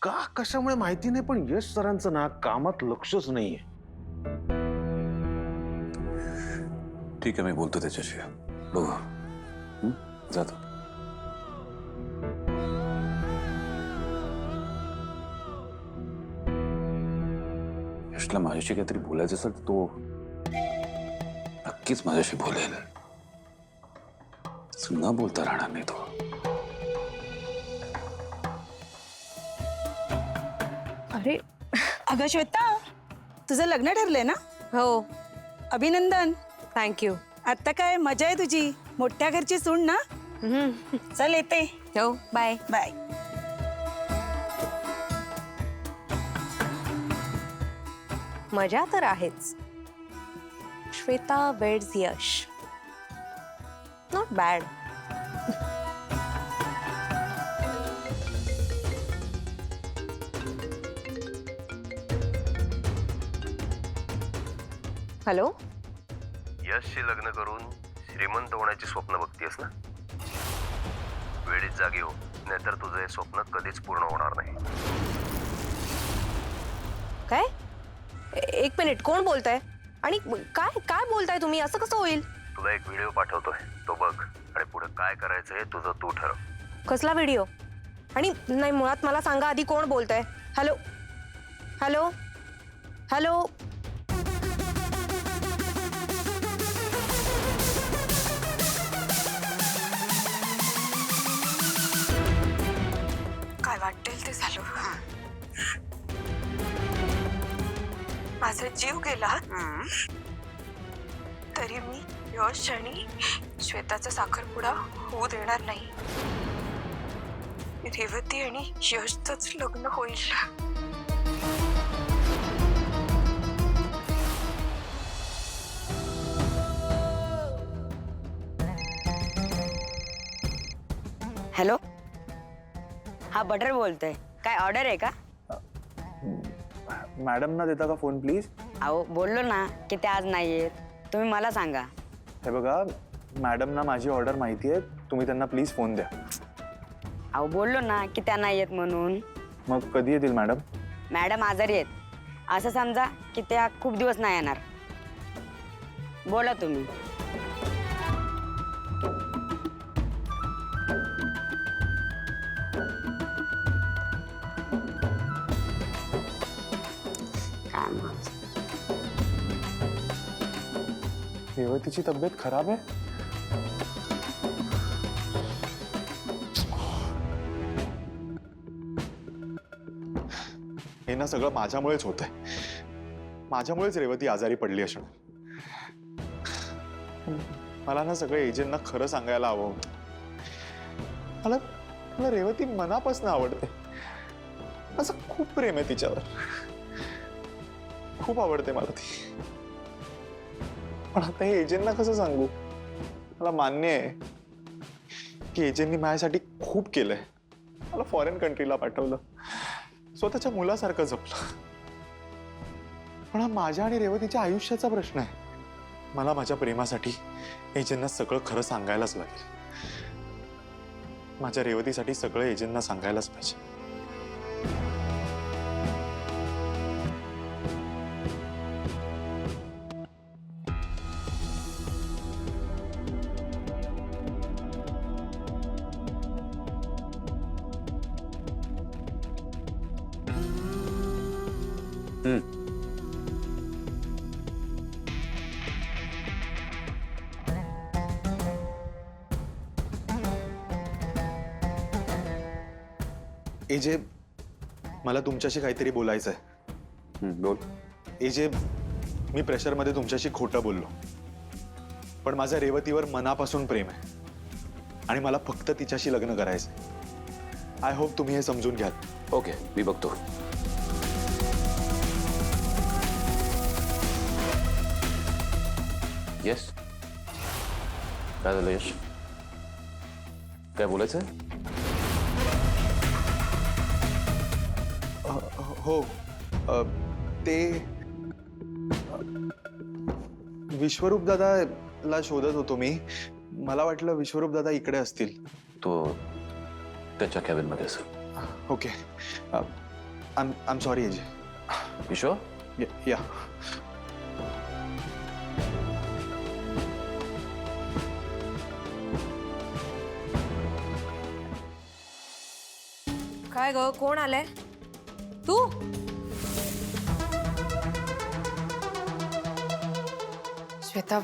का कशामुळे माहिती नाही, पण यश सरांचं ना कामात लक्षच नाहीये. ठीक आहे, मी बोलतो त्याच्याशी. बघू. जातो. यशला माझ्याशी काहीतरी बोलायचं असेल तर तो नक्कीच माझ्याशी बोलेल. न बोलता राहणार नाही तो. अरे अगं श्वेता, तुझं लग्न ठरलंय ना? हो, अभिनंदन. थँक्यू. आता काय मजा आहे तुझी, मोठ्या घरची सून ना. चल येते. हो, बाय. बाय. मजा तर आहेच. Shweta weds Yash. Not bad. Hello. यशशी लग्न करून श्रीमंत होण्याची स्वप्न बघतीयस ना? वेळीच जागी हो, नाहीतर तुझं हे स्वप्न कधीच पूर्ण होणार नाही. काय? एक मिनिट, कोण बोलताय? आणि काय काय बोलताय तुम्ही? असं कसं होईल? तुला एक व्हिडिओ पाठवतोय, तो बघ आणि पुढे काय करायचं हे तुझं तू ठरव. कसला व्हिडिओ? आणि नाही, मुळात मला सांगा आधी कोण बोलतंय. Hello hello hello. काय वाटेल ते झालं. माझा जीव गेला तरी मी यश आणि श्वेताचा साखरपुडा होऊ देणार नाही. रेवती आणि यशच लग्न होईल. हॅलो, हा बटर बोलतोय. काय ऑर्डर आहे का? मॅडम ना देता का फोन प्लीज? अहो बोललो ना की ते आज नाही येत. तुम्ही मला सांगा. हे बघा, मॅडम ना माझी ऑर्डर माहिती आहे, तुम्ही त्यांना प्लीज फोन द्या. अहो बोललो ना की त्या नाही येत म्हणून. मग कधी येतील मॅडम? मॅडम आजारी आहेत, असं समजा की त्या खूप दिवस नाही येणार. बोला तुम्ही. काय मग? रेवतीची तब्येत खराब आहे? हे ना सगळं माझ्यामुळेच होतंय. माझ्यामुळेच रेवती आजारी पडली असणार. मला ना सगळं एजंटना खरं सांगायला हवं होतं. मला मला रेवती मनापासून आवडते. असं खूप प्रेम आहे तिच्यावर. खूप आवडते मला ती. पण आता हे एजंटना कसं सांगू? मला मान्य आहे की एजंटनी माझ्यासाठी खूप केलंय. मला फॉरेन कंट्रीला पाठवलं, स्वतःच्या मुलासारखं जपलं. पण हा माझ्या आणि रेवतीच्या आयुष्याचा प्रश्न आहे. मला माझ्या प्रेमासाठी एजंटना सगळं खरं सांगायलाच लागेल. माझ्या रेवतीसाठी सगळं एजंटना सांगायलाच पाहिजे. एजे, मला तुमच्याशी काहीतरी बोलायचं आहे. बोल. एजे, मी प्रेशरमध्ये तुमच्याशी खोटं बोललो, पण माझ्या रेवतीवर मनापासून प्रेम आहे आणि मला फक्त तिच्याशी लग्न करायचंय. आय होप तुम्ही हे समजून घ्याल. ओके, मी बघतो. यस, काय झालं यश? काय बोलायचं? हो, ते विश्वरूप दादाला शोधत होतो मी. मला वाटलं विश्वरूप दादा इकडे असतील. तो त्याच्या कॅबिनमध्ये असेल. Okay, I'm sorry, AJ. You sure? Yeah. काय ग, कोण आलंय? तू? श्वेता,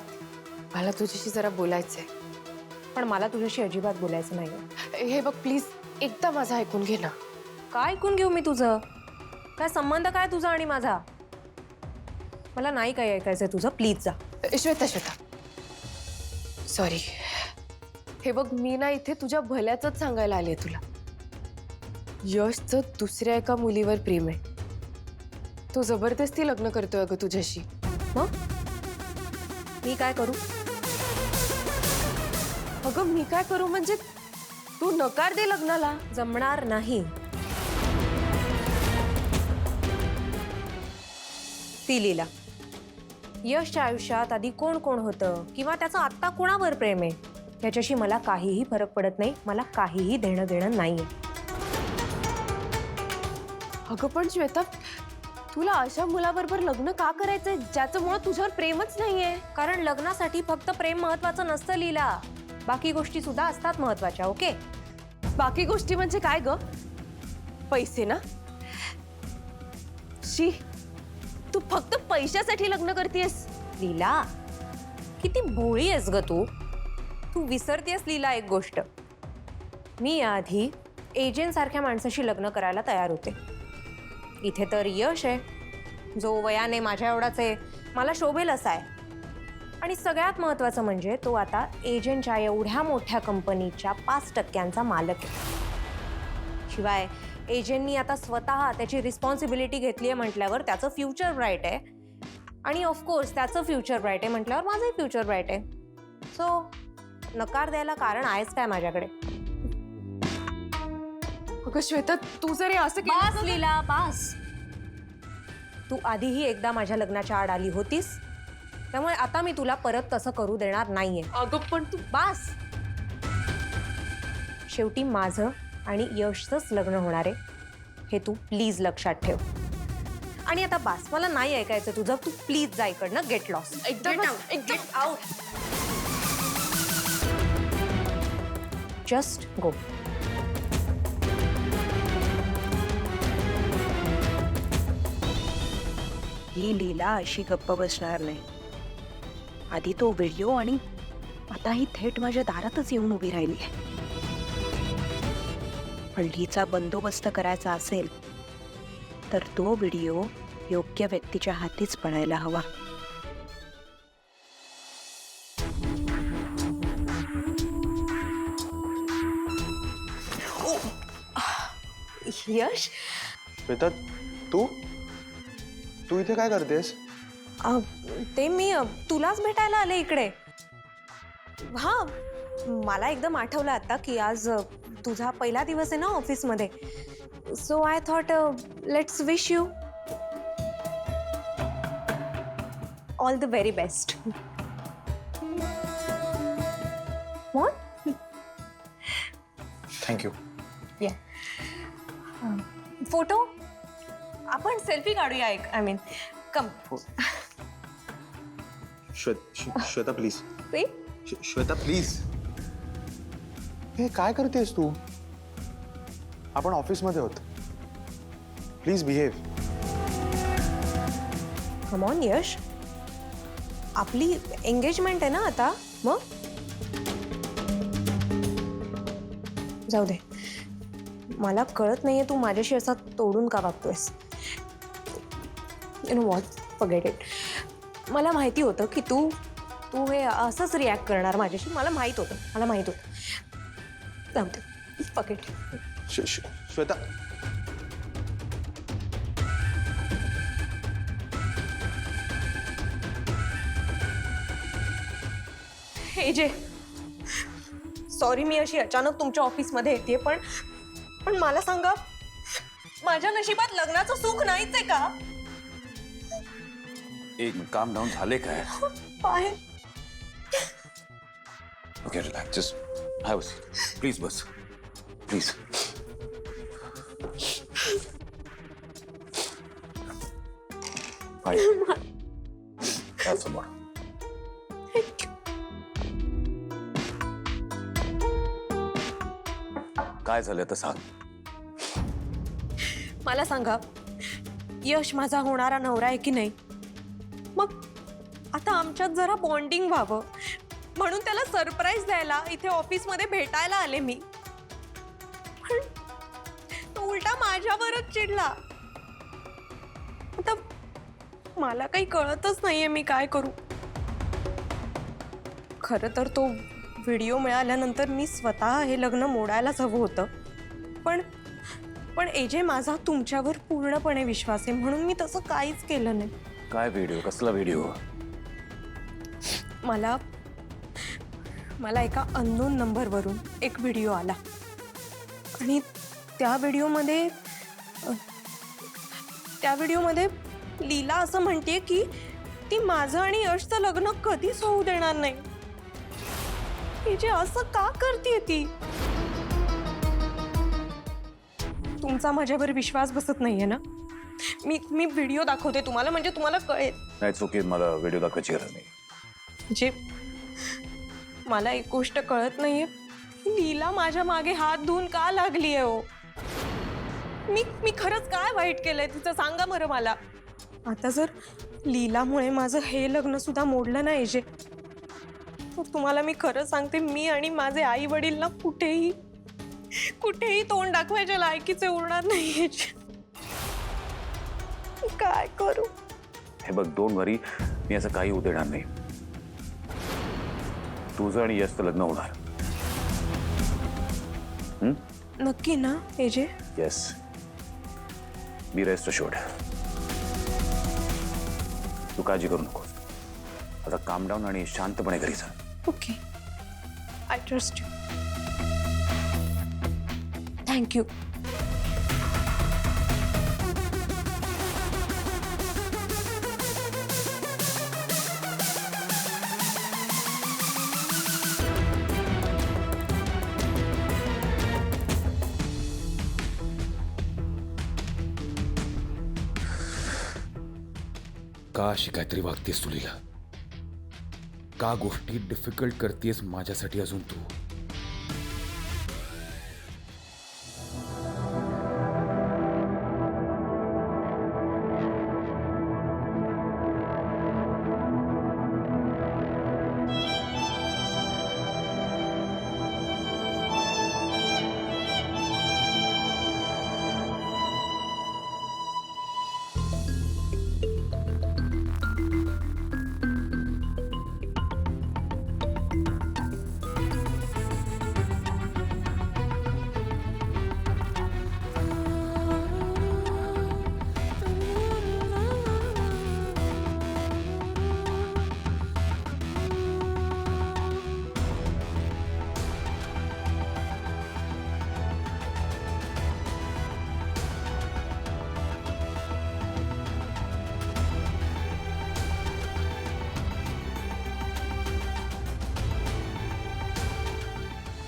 मला तुझ्याशी जरा बोलायचंय. पण मला तुझ्याशी अजिबात बोलायचं नाही. हे बघ, प्लीज एकदा माझं ऐकून घे ना. काय ऐकून घेऊ मी तुझं? काय संबंध काय तुझा आणि माझा? मला नाही काही ऐकायचंय तुझं. प्लीज जा. श्वेता, सॉरी. हे बघ, मी ना इथे तुझ्या भल्याचंच सांगायला आले तुला. यशचं दुसऱ्या एका मुलीवर प्रेम आहे. तो जबरदस्ती लग्न करतोय अगं तुझ्याशी. मग मी काय करू? अगं मी काय करू म्हणजे तू नकार दे लग्नाला. जमणार नाही. ती लीला. यशच्या आयुष्यात आधी कोण कोण होतं किंवा त्याचं आत्ता कोणावर प्रेम आहे याच्याशी मला काहीही फरक पडत नाही. मला काहीही देणं घेणं नाहीये. अगं पण श्वेता, तुला अशा मुलाबरोबर लग्न का करायचंय ज्याचं मुळात तुझ्यावर प्रेमच नाहीये? कारण लग्नासाठी फक्त प्रेम महत्वाचं नसतं लीला. बाकी गोष्टी सुद्धा असतात महत्वाच्या. ओके? बाकी गोष्टी म्हणजे काय ग? पैसे ना? शी, तू फक्त पैशासाठी लग्न करतेस. लीला, किती भोळी आहेस ग तू. तू विसरतेस लीला एक गोष्ट. मी याआधी एजंट सारख्या माणसाशी लग्न करायला तयार होते. इथे तर यश आहे जो वयाने माझ्या एवढाच आहे, मला शोभेल असा आहे. आणि सगळ्यात महत्त्वाचं म्हणजे तो आता एजंटच्या एवढ्या मोठ्या कंपनीच्या 5% मालक आहे. शिवाय एजंटनी आता स्वतः त्याची रिस्पॉन्सिबिलिटी घेतली आहे म्हटल्यावर त्याचं फ्युचर ब्राईट आहे. आणि ऑफकोर्स त्याचं फ्युचर ब्राईट आहे म्हटल्यावर माझंही फ्युचर ब्राईट आहे. सो नकार द्यायला कारण आहेच काय माझ्याकडे? अगं श्वेता, तू जरी असं बास लीला, बास. तू आधीही एकदा माझ्या लग्नाच्या आड आली होतीस, त्यामुळे आता मी तुला परत तसं करू देणार नाहीये. अगं पण तू बास. शेवटी माझं आणि यशचंच लग्न होणार आहे हे तू प्लीज लक्षात ठेव. आणि आता बास, मला नाही ऐकायचं तुझं. तू प्लीज जा इकडनं. Get lost. एकदम आउट. Just go. ही लीला अशी गप्प बसणार नाही. आधी तो व्हिडिओ आणि आता ही थेट माझ्या दारातच येऊन उभी राहिली आहे. पण लीचा बंदोबस्त करायचा असेल तर तो व्हिडिओ योग्य व्यक्तीच्या हातीच पडायला हवा. यश, श्वेता, तू इथे काय करतेस? ते मी तुलाच भेटायला आले इकडे. हा, मला एकदम आठवलं आता की आज तुझा पहिला दिवस आहे ना ऑफिसमध्ये. So I thought let's wish you all the very best. What? Thank you. Photo? आपण सेल्फी काढूया एक. I mean come. Shweta please. See? Shweta please. हे काय करतेस तू? आपण ऑफिसमध्ये आहोत. Please behave. कम ऑन यश, आपली एंगेजमेंट आहे ना आता. मग जाऊ दे. मला कळत नाहीये तू माझ्याशी असा तोडून का वागतोयस. You know what, forget it. मला माहिती होतं की तू हे असंच रिॲक्ट करणार माझ्याशी. मला माहित होतं. जाऊ दे, फॉरगेट. श्वेता. एजे, सॉरी मी अशी अचानक तुमच्या ऑफिसमध्ये येते, पण मला सांगा, माझ्या नशिबात लग्नाचं सुख नाहीच आहे का? एक काम डाऊन झाले काय? बाहेर okay, relax. Just have a seat. Please bus. Please. माहिती त्यासमोर. काय झालं तर सांग. मला सांगा, यश माझा होणारा नवरा आहे की नाही? मग आता आमच्यात जरा बॉन्डिंग व्हावं म्हणून त्याला सरप्राईज द्यायला इथे ऑफिसमध्ये भेटायला आले मी. पण तो उलटा माझ्यावरच चिडला. आता मला काही कळतच नाहीये मी काय करू. खरं तर तो व्हिडिओ मिळाल्यानंतर मी स्वतः हे लग्न मोडायलाच हवं होतं. पण एजे, माझा तुमच्यावर पूर्णपणे विश्वास आहे म्हणून मी तसं काहीच केलं नाही. काय व्हिडिओ? कसला व्हिडिओ? मला एका अननोन नंबरवरून एक व्हिडिओ आला आणि त्या व्हिडिओमध्ये लीला असं म्हणते की ती माझं आणि यशचं लग्न कधीच होऊ देणार नाही. एजे, असं का करते ती? तुमचा माझ्यावर विश्वास बसत नाहीये ना? मी व्हिडिओ दाखवते तुम्हाला, म्हणजे तुम्हाला कळेल. नाही, चुकी मला व्हिडिओ दाखवायची गरज नाही. जे मला एक गोष्ट कळत नाहीये, लीला माझ्या मागे हात धुवून का लागली आहे हो? मी खरंच काय वाईट केलंय तिचं सांगा बरं मला. आता जर लीलामुळे माझं हे लग्न सुद्धा मोडलं नाही जे, तर तुम्हाला मी खरं सांगते, मी आणि माझे आई वडील ना कुठेही तोंड दाखवायच्या लायकीचे उरणार नाहीये. काय करू? हे बघ, डोंट वरी, मी असं काही होऊ देणार नाही. तुझं आणि यशचं लग्न होणार. नक्की ना एजे? येस, बी रेस्ट अश्योर्ड. तू काळजी करू नको. आता काम डाऊन आणि शांतपणे घरी जा. Okay, I trust you. Thank you. का अशी काहीतरी वागतेस तुला? का गोष्टी डिफिकल्ट करतेस माझ्यासाठी अजून तू?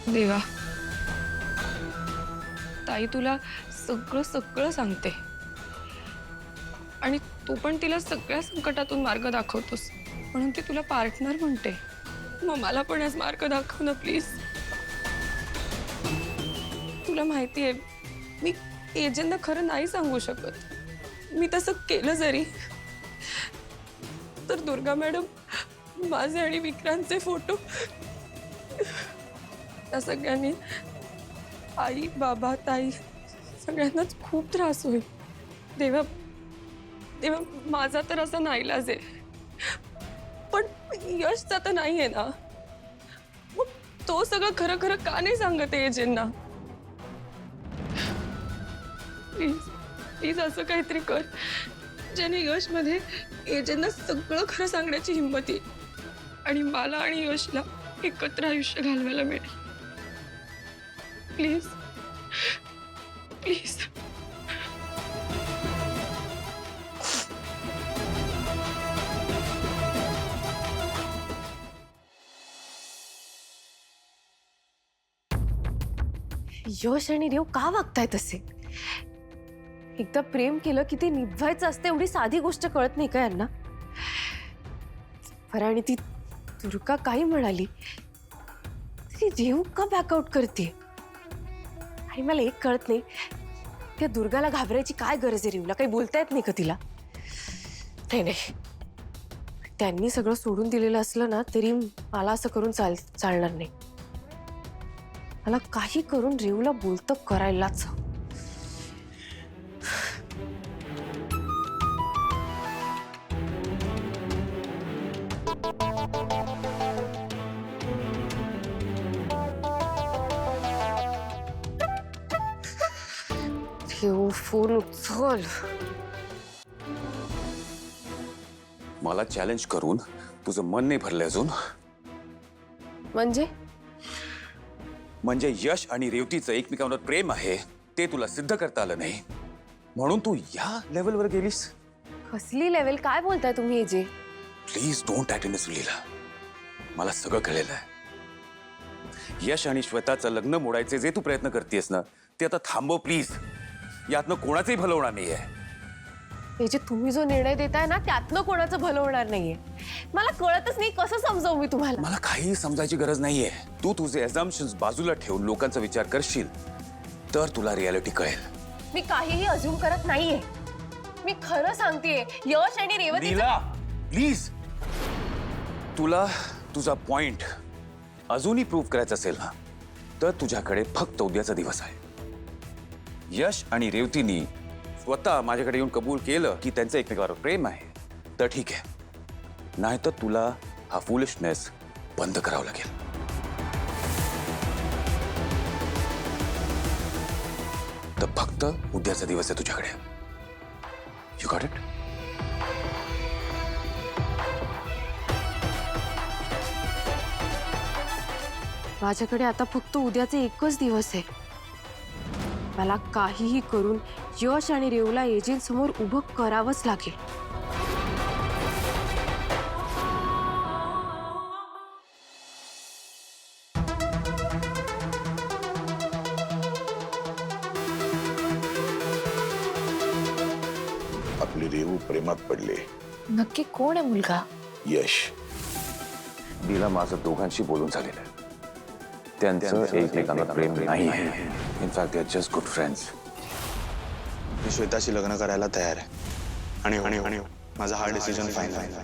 देवा, ताई तुला सगळं सांगते आणि तू पण तिला सगळ्या संकटातून मार्ग दाखवतोस म्हणून ती तुला पार्टनर म्हणते. मग मला पण आज मार्ग दाखव ना प्लीज. तुला माहिती आहे, मी एजंटना खरं नाही सांगू शकत. मी तसं केलं जरी तर दुर्गा मॅडम माझे आणि विक्रांतचे फोटो त्या सगळ्यांनी, आई बाबा ताई सगळ्यांनाच खूप त्रास होईल. देवा देवा, माझा तर असा नाईलाज आहे, पण यशचा तर नाही आहे ना. मग तो सगळं खरं खरं का नाही सांगत आहे एजंटना? प्लीज प्लीज असं काहीतरी कर ज्याने यश मध्ये एजंटना सगळं खरं सांगण्याची हिंमत येईल आणि मला आणि यशला एकत्र आयुष्य घालवायला मिळेल. Please please. यश आणि देव का वागताय तसे? एकदा प्रेम केलं की ते निभवायचं असतं, एवढी साधी गोष्ट कळत नाही का यांना? बरं, आणि ती दुर्गा काही म्हणाली ती रेव का बॅकआउट करते? आणि मला एक कळत नाही, त्या दुर्गाला घाबरायची काय गरज आहे? रेवला काही बोलता येत नाही का तिला? नाही, त्यांनी सगळं सोडून दिलेलं असलं ना तरी मला असं करून चालणार नाही. मला काही करून रेवला बोलतं करायलाच हवं. रेव, फोन उचल. मला चॅलेंज करून तुझं मन नाही भरलं अजून? म्हणजे यश आणि रेवतीचं एकमेकांवर प्रेम आहे ते तुला सिद्ध करता आलं नाही म्हणून तू या लेवलवर गेलीस? कसली लेवल? काय बोलताय तुम्ही AJ? Please don't act in सुलीला. मला सगळं कळलेलं आहे. यश आणि श्वेताचं लग्न मोडायचे जे तू प्रयत्न करतेस ना ते आता थांबव प्लीज. यातनं कोणाचंही भलं होणार नाहीये. एजे, तुम्ही जो निर्णय देताय ना त्यातनं कोणाचं भलं होणार नाहीये. मला कळतच नाही कसं समजावू मी तुम्हाला. मला काही समजायची गरज नाहीये. तू तुझे अझम्पशन्स बाजूला ठेवून लोकांचा विचार करशील तर तुला रियालिटी कळेल. मी काहीही अज्युम करत नाहीये. मी खरं सांगतेय, यश आणि रेवती. नीला प्लीज, तुला तुझा पॉइंट अजूनही प्रूव्ह करायचा असेल ना तर तुझ्याकडे फक्त उद्याचा दिवस आहे. यश आणि रेवतीनी स्वतः माझ्याकडे येऊन कबूल केलं की त्यांचं एकमेकावर प्रेम आहे तर ठीक आहे, नाहीतर तुला हा फुलिशनेस बंद करावं लागेल. तर फक्त उद्याचा दिवस आहे तुझ्याकडे. You got it? माझ्याकडे आता फक्त उद्याचे एकच दिवस आहे. मला काहीही करून यश आणि रेवला एजंटसमोर उभं करावंच लागेल. आपली रेवू प्रेमात पडले. नक्की कोण आहे मुलगा? यश. दिला माझं दोघांशी बोलून झालेलं आहे. त्यांचं एकमेकांना प्रेम नाही आहे. In fact they are just good friends. मी श्वेताशी लग्न करायला तयार आहे. आणि माझा हा डिसिजन फायनल आहे.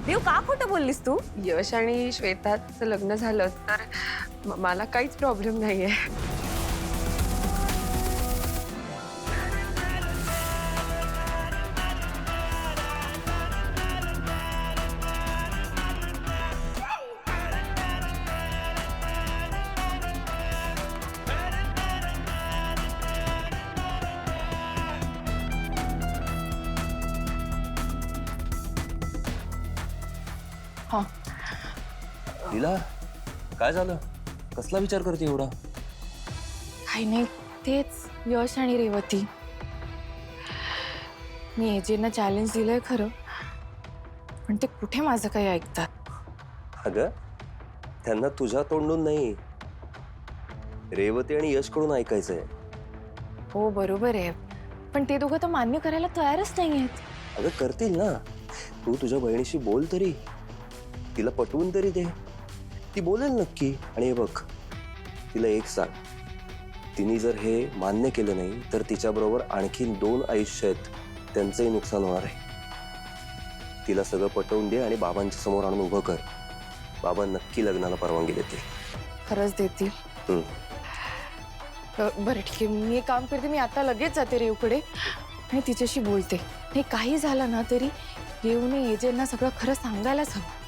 देव, का खोटं बोललीस तू? यश आणि श्वेताचं लग्न झालं तर मला काहीच प्रॉब्लेम नाहीये. लीला, काय झालं? कसला विचार करते एवढा? काही नाही, तेच यश आणि रेवती. मी एजेंना चॅलेंज दिलंय खरं, पण ते कुठे माझं काही ऐकतात. अगं, त्यांना तुझ्या तोंडून नाही, रेवती आणि यशकडून ऐकायचंय. हो बरोबर आहे, पण ते दोघं तर मान्य करायला तयारच नाही आहेत. अगं करतील ना. तू तुझ्या बहिणीशी बोल तरी, तिला पटवून तरी दे. ती बोलेल नक्की. आणि हे बघ, तिला एक सांग, तिने जर हे मान्य केलं नाही तर तिच्याबरोबर आणखीन 2 आयुष्य आहेत, त्यांचंही नुकसान होणार आहे. तिला सगळं पटवून दे आणि बाबांच्या समोर आणून उभं कर. बाबा नक्की लग्नाला परवानगी देतील. खरंच देतील? बरं ठीक आहे, मी एक काम करते, मी आता लगेच जाते रेवकडे आणि तिच्याशी बोलते. हे काही झालं ना तरी रेवने एजेंना सगळं खरं सांगायलाच हवं.